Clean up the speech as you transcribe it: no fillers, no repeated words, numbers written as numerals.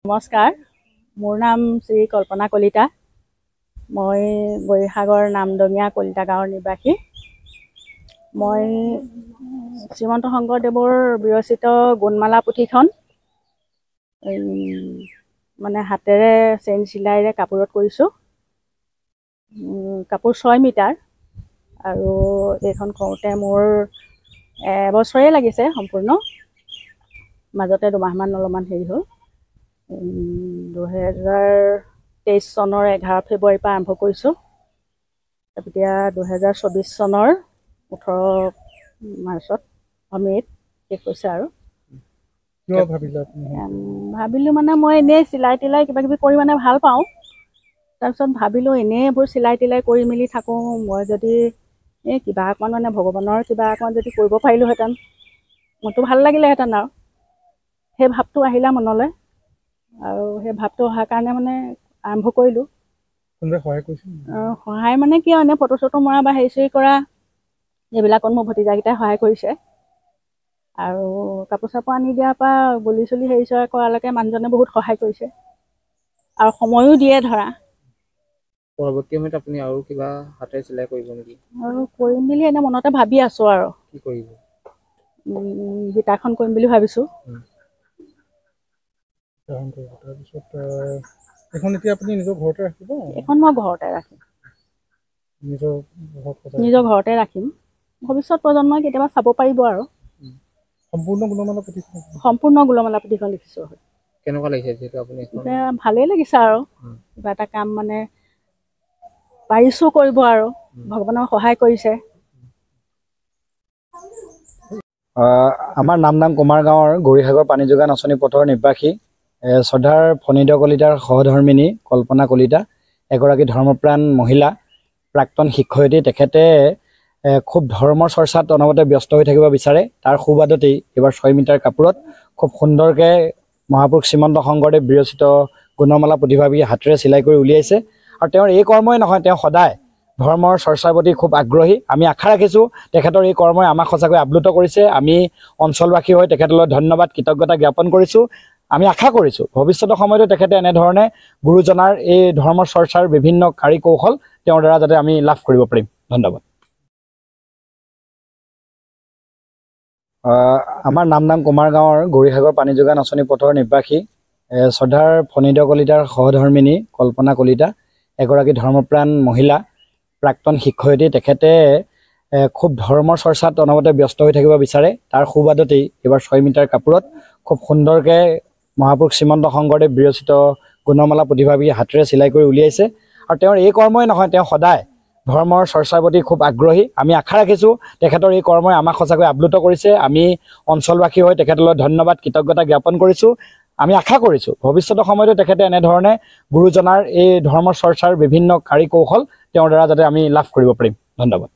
নমস্কাৰ, মোৰ নাম শ্ৰী কল্পনা কলিতা। মই গৌৰীসাগৰ নামদঙীয়া কলিতা গাঁৱৰ নিবাসী। মই শ্ৰীমন্ত শংকৰদেৱৰ বিৰচিত গুণমালা পুথিখন মানে হাতেৰে চেইন চিলাইৰে কাপোৰত কৰিছোঁ। কাপোৰ 6 মিটাৰ আৰু এইখন কৰোঁতে মোৰ এবছৰেই লাগিছে সম্পূৰ্ণ। মাজতে দুমাহমান অলপমান হেৰি হ'ল। 2023 চনৰ 11 ফেব্ৰুৱাৰীৰ পৰা আৰম্ভ কৰিছোঁ। এতিয়া 2024 চনৰ 18 মাৰ্চত মে'ত শেষ হৈছে আৰু। ভাবিলোঁ মানে মই এনেই চিলাই তিলাই কিবা কিবি কৰি মানে ভাল পাওঁ। তাৰপিছত ভাবিলোঁ এনেই এইবোৰ চিলাই তিলাই কৰি মেলি থাকোঁ, মই যদি কিবা অকণমান মানে ভগৱানৰ কিবা অকণমান যদি কৰিব পাৰিলোঁহেঁতেন, মনটো ভাল লাগিলেহেঁতেন আৰু সেই ভাৱটো আহিলে মনলৈ। আৰু সেই ভাৱটো অহাৰ কাৰণে মানে আৰম্ভ কৰিলোঁ। সহায় মানে কি আৰু, এনে ফটো চটো মৰা বা হেৰি চেৰি কৰা এইবিলাকত মোৰ ভতিজাকেইটাই সহায় কৰিছে। আৰু কাপোৰ চাপোৰ আনি দিয়াৰ পৰা গুলি চুলি হেৰি চেৰি কৰালৈকে মানুহজনে বহুত সহায় কৰিছে আৰু সময়ো দিয়ে ধৰা। পৰৱৰ্তী সময়ত আপুনি আৰু কিবা হাতেৰে চিলাই কৰিব নেকি? আৰু কৰিম বুলি এনে মনতে ভাবি আছোঁ আৰু। কি কৰিব? গীটাৰখন কৰিম বুলি ভাবিছোঁ। তাৰপিছত এখন এতিয়া আপুনি নিজৰ ঘৰতে ৰাখিব? এখন মই ঘৰতে ৰাখিম, নিজৰ ঘৰতে ৰাখিম। ভৱিষ্যত প্ৰজন্মই কেতিয়াবা চাব পাৰিব আৰু। সম্পূৰ্ণ গুণমালা পুথিখন? সম্পূৰ্ণ গুণমালা পুথিখন লিখিছোঁ। কেনেকুৱা লাগিছে যিহেতু আপুনি? এতিয়া ভালেই লাগিছে আৰু কিবা এটা কাম মানে পাৰিছোঁ কৰিব আৰু ভগৱানৰ সহায় কৰিছে। আমাৰ নামদাং কুমাৰ গাঁৱৰ গৌৰীসাগৰ পানী যোগান আঁচনি পথৰ নিবাসী শ্ৰদ্ধাৰ ফণীন্দ্ৰ কলিতাৰ সহধৰ্মিনী কল্পনা কলিতা এগৰাকী ধৰ্মপ্ৰাণ মহিলা, প্ৰাক্তন শিক্ষয়িত্ৰী। তেখেতে খুব ধৰ্মৰ চৰ্চাত অনবৰতে ব্যস্ত হৈ থাকিব বিচাৰে। তাৰ সুবাদতেই এইবাৰ 6 মিটাৰ কাপোৰত খুব সুন্দৰকৈ মহাপুৰুষ শ্ৰীমন্ত শংকৰদেৱ বিৰচিত গুণমালা পুথিভাৱি হাতেৰে চিলাই কৰি উলিয়াইছে। আৰু তেওঁৰ এই কৰ্মই নহয়, তেওঁ সদায় ধৰ্মৰ চৰ্চাৰ প্ৰতি খুব আগ্ৰহী। আমি আশা ৰাখিছোঁ তেখেতৰ এই কৰ্মই আমাক সঁচাকৈ আপ্লুত কৰিছে। আমি অঞ্চলবাসী হৈ তেখেতলৈ ধন্যবাদ কৃতজ্ঞতা জ্ঞাপন কৰিছোঁ। আমি আশা কৰিছোঁ ভৱিষ্যতৰ সময়তো তেখেতে এনেধৰণে গুৰুজনাৰ এই ধৰ্মৰ চৰ্চাৰ বিভিন্ন কাৰি কৌশল তেওঁৰ দ্বাৰা যাতে আমি লাভ কৰিব পাৰিম। ধন্যবাদ। আমাৰ নামদাং কুমাৰ গাঁৱৰ গৌৰীসাগৰ পানী যোগান আঁচনি পথৰ নিবাসী শ্ৰদ্ধাৰ ফণীন্দ্ৰ কলিতাৰ সহধৰ্মিনী কল্পনা কলিতা এগৰাকী ধৰ্মপ্ৰাণ মহিলা, প্ৰাক্তন শিক্ষয়িত্ৰী। তেখেতে খুব ধৰ্মৰ চৰ্চাত অনবৰতে ব্যস্ত হৈ থাকিব বিচাৰে। তাৰ সুবাদতেই এইবাৰ 6 মিটাৰ কাপোৰত খুব সুন্দৰকৈ মহাপুৰুষ শ্ৰীমন্ত শংকৰদেৱ বিৰচিত গুণমালা পুথিভাৱি হাতেৰে চিলাই কৰি উলিয়াইছে। আৰু তেওঁৰ এই কৰ্মই নহয়, তেওঁ সদায় ধৰ্মৰ চৰ্চাৰ প্ৰতি খুব আগ্ৰহী। আমি আশা ৰাখিছোঁ তেখেতৰ এই কৰ্মই আমাক সঁচাকৈ আপ্লুত কৰিছে। আমি অঞ্চলবাসী হৈ তেখেতলৈ ধন্যবাদ কৃতজ্ঞতা জ্ঞাপন কৰিছোঁ। আমি আশা কৰিছোঁ ভৱিষ্যতৰ সময়তো তেখেতে এনেধৰণে গুৰুজনাৰ এই ধৰ্মৰ চৰ্চাৰ বিভিন্ন কাৰি কৌশল তেওঁৰ দ্বাৰা যাতে আমি লাভ কৰিব পাৰিম। ধন্যবাদ।